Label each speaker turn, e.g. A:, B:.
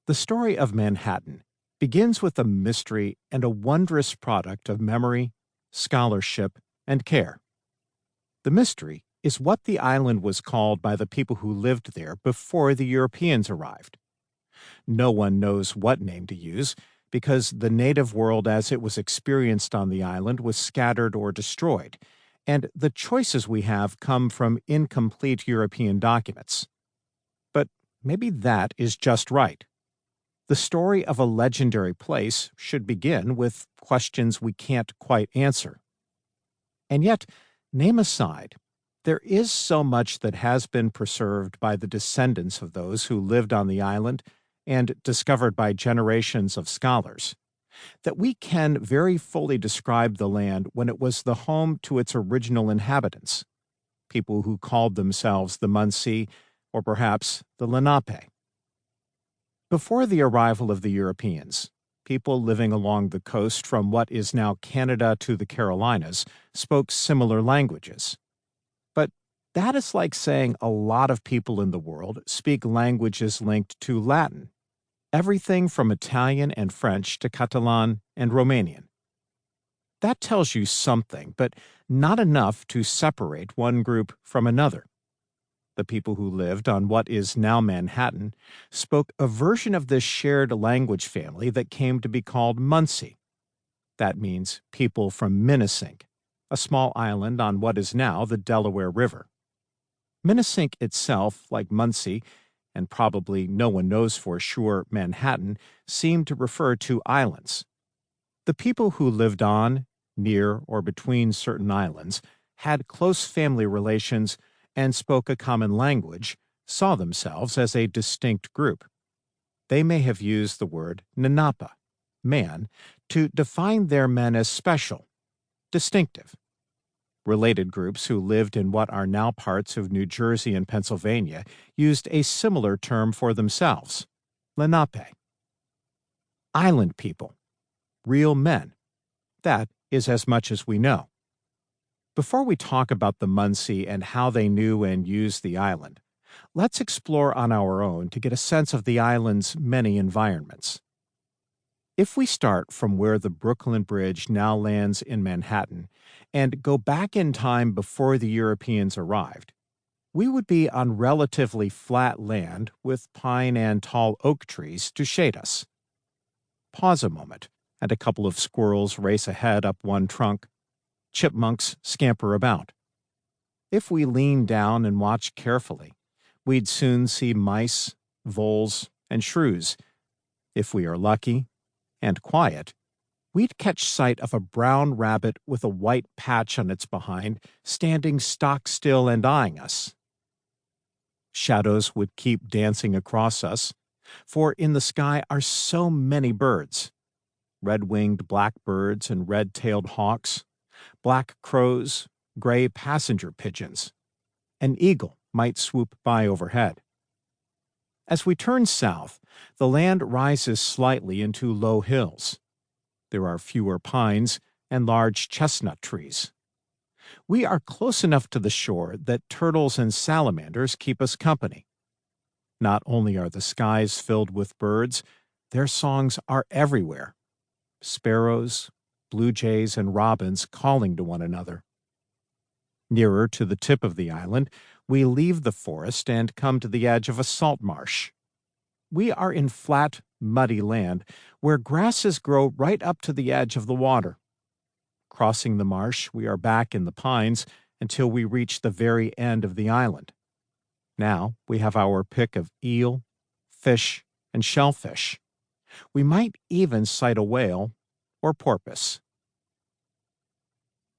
A: The story of Manhattan begins with a mystery and a wondrous product of memory, scholarship, and care. The mystery is what the island was called by the people who lived there before the Europeans arrived. No one knows what name to use because the native world as it was experienced on the island was scattered or destroyed, and the choices we have come from incomplete European documents. But maybe that is just right. The story of a legendary place should begin with questions we can't quite answer. And yet, name aside, there is so much that has been preserved by the descendants of those who lived on the island and discovered by generations of scholars, that we can very fully describe the land when it was the home to its original inhabitants, people who called themselves the Munsee or perhaps the Lenape. Before the arrival of the Europeans, people living along the coast from what is now Canada to the Carolinas spoke similar languages. But that is like saying a lot of people in the world speak languages linked to Latin, everything from Italian and French to Catalan and Romanian. That tells you something, but not enough to separate one group from another. The people who lived on what is now Manhattan spoke a version of this shared language family that came to be called Munsee. That means people from Minisink, a small island on what is now the Delaware River. Minisink itself, like Munsee, and probably no one knows for sure Manhattan, seem to refer to islands. The people who lived on, near, or between certain islands had close family relations and spoke a common language, saw themselves as a distinct group. They may have used the word Nanapa, man, to define their men as special, distinctive. Related groups who lived in what are now parts of New Jersey and Pennsylvania used a similar term for themselves, Lenape. Island people, real men. That is as much as we know. Before we talk about the Munsee and how they knew and used the island, let's explore on our own to get a sense of the island's many environments. If we start from where the Brooklyn Bridge now lands in Manhattan and go back in time before the Europeans arrived, we would be on relatively flat land with pine and tall oak trees to shade us. Pause a moment, and a couple of squirrels race ahead up one trunk. Chipmunks scamper about. If we lean down and watch carefully, we'd soon see mice, voles, and shrews. If we are lucky and quiet, we'd catch sight of a brown rabbit with a white patch on its behind, standing stock still and eyeing us. Shadows would keep dancing across us, for in the sky are so many birds. Red-winged blackbirds and red-tailed hawks, black crows, gray passenger pigeons. An eagle might swoop by overhead. As we turn south, the land rises slightly into low hills. There are fewer pines and large chestnut trees. We are close enough to the shore that turtles and salamanders keep us company. Not only are the skies filled with birds, their songs are everywhere. Sparrows, blue jays, and robins calling to one another. Nearer to the tip of the island, we leave the forest and come to the edge of a salt marsh. We are in flat, muddy land where grasses grow right up to the edge of the water. Crossing the marsh, we are back in the pines until we reach the very end of the island. Now we have our pick of eel, fish, and shellfish. We might even sight a whale or porpoise.